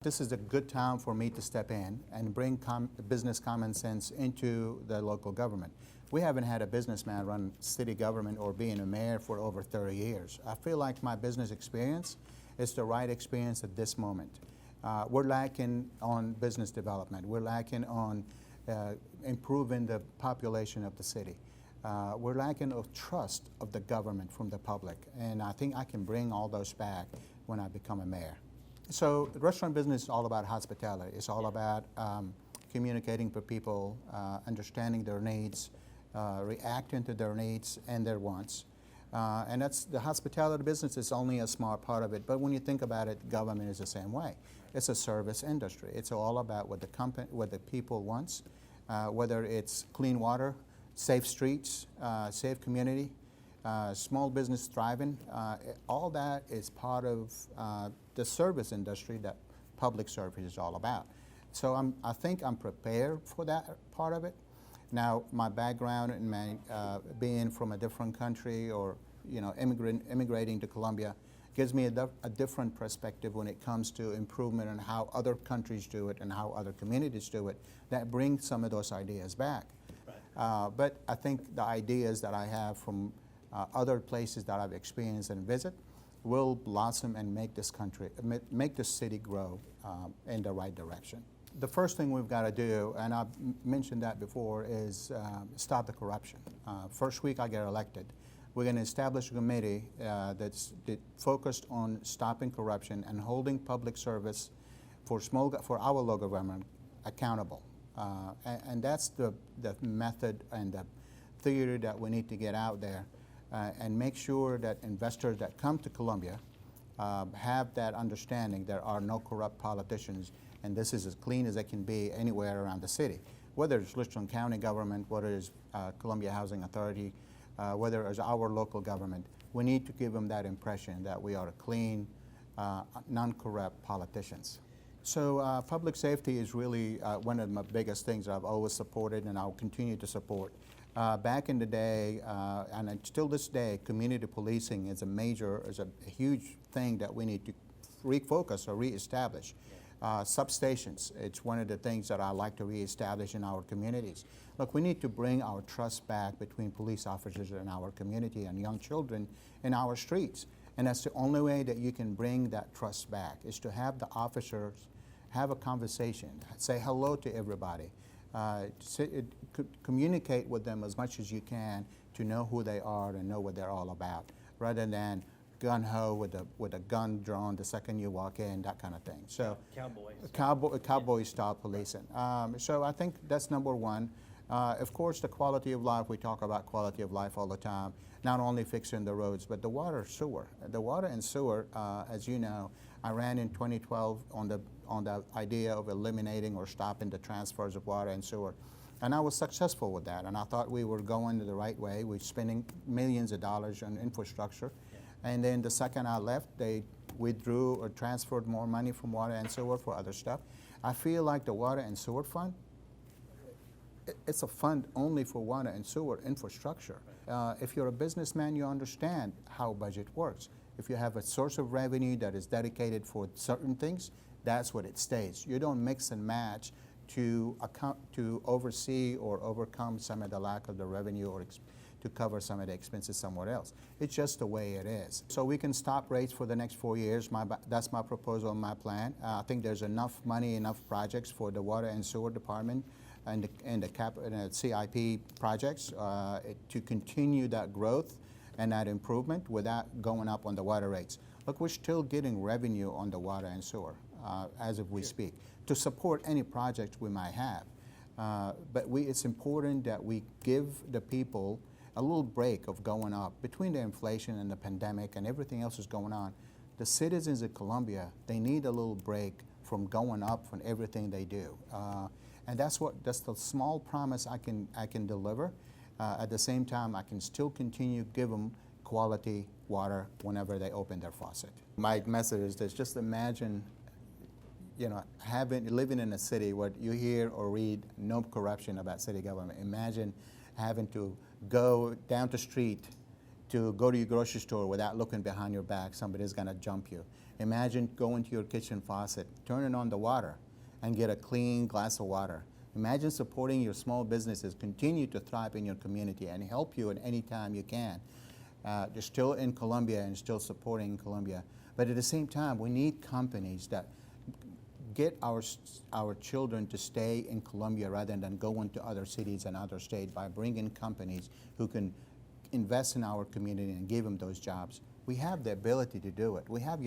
this is a good time for me to step in and bring business common sense into the local government. We haven't had a businessman run city government or being a mayor for over 30 years. I feel like my business experience is the right experience at this moment. We're lacking on business development. We're lacking on improving the population of the city. We're lacking of trust of the government from the public, and I think I can bring all those back when I become a mayor. So the restaurant business is all about hospitality. It's all about communicating with people, understanding their needs, reacting to their needs and their wants. And that's the hospitality business is only a small part of it, but when you think about it, government is the same way. It's a service industry. It's all about what the people wants, whether it's clean water, safe streets, safe community, small business thriving. All that is part of the service industry that public service is all about. So I think I'm prepared for that part of it. Now, my background and my being from a different country or immigrating to Colombia gives me a different perspective when it comes to improvement and how other countries do it and how other communities do it. That brings some of those ideas back. Right. But I think the ideas that I have from other places that I've experienced and visit will blossom and make this country, make this city grow in the right direction. The first thing we've got to do, and I've mentioned that before, is stop the corruption. First week I get elected, we're going to establish a committee that's focused on stopping corruption and holding public service for our local government accountable. And that's the method and the theory that we need to get out there and make sure that investors that come to Colombia have that understanding there are no corrupt politicians, and this is as clean as it can be anywhere around the city. Whether it's Richland County government, whether it's Columbia Housing Authority, whether it's our local government, we need to give them that impression that we are clean, non-corrupt politicians. So public safety is really one of my biggest things that I've always supported and I'll continue to support. Back in the day, and still this day, community policing is a huge thing that we need to refocus or reestablish. Substations, it's one of the things that I like to reestablish in our communities. Look, we need to bring our trust back between police officers in our community and young children in our streets. And that's the only way that you can bring that trust back, is to have the officers have a conversation, say hello to everybody, communicate with them as much as you can to know who they are and know what they're all about, rather than gun-ho with a gun drawn the second you walk in, that kind of thing. So cowboy style policing. So I think that's number one. Of course, the quality of life, we talk about quality of life all the time, not only fixing the roads, but the water, sewer. The water and sewer, as you know, I ran in 2012 on the idea of eliminating or stopping the transfers of water and sewer. And I was successful with that, and I thought we were going the right way. We're spending millions of dollars on infrastructure. And then the second I left, they withdrew or transferred more money from water and sewer for other stuff. I feel like the water and sewer fund, it's a fund only for water and sewer infrastructure. If you're a businessman, you understand how budget works. If you have a source of revenue that is dedicated for certain things, that's what it stays. You don't mix and match to oversee or overcome some of the lack of the revenue or to cover some of the expenses somewhere else. It's just the way it is. So we can stop rates for the next 4 years. That's my proposal and my plan. I think there's enough money, enough projects for the water and sewer department and the CIP projects to continue that growth and that improvement without going up on the water rates. Look, we're still getting revenue on the water and sewer as of we speak to support any project we might have. But it's important that we give the people a little break of going up. Between the inflation and the pandemic and everything else is going on, the citizens of Colombia, they need a little break from going up from everything they do. And that's the small promise I can deliver. At the same time, I can still continue to give them quality water whenever they open their faucet. My message is this: just imagine, living in a city where you hear or read no corruption about city government. Imagine having to go down the street to go to your grocery store without looking behind your back. Somebody's going to jump you. Imagine going to your kitchen faucet, turning on the water, and get a clean glass of water. Imagine supporting your small businesses, continue to thrive in your community, and help you at any time you can. You're still in Colombia and still supporting Colombia. But at the same time, we need companies that get our children to stay in Colombia rather than go into other cities and other states by bringing companies who can invest in our community and give them those jobs. We have the ability to do it. We have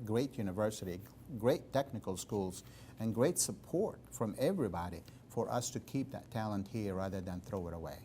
great university, great technical schools, and great support from everybody for us to keep that talent here rather than throw it away.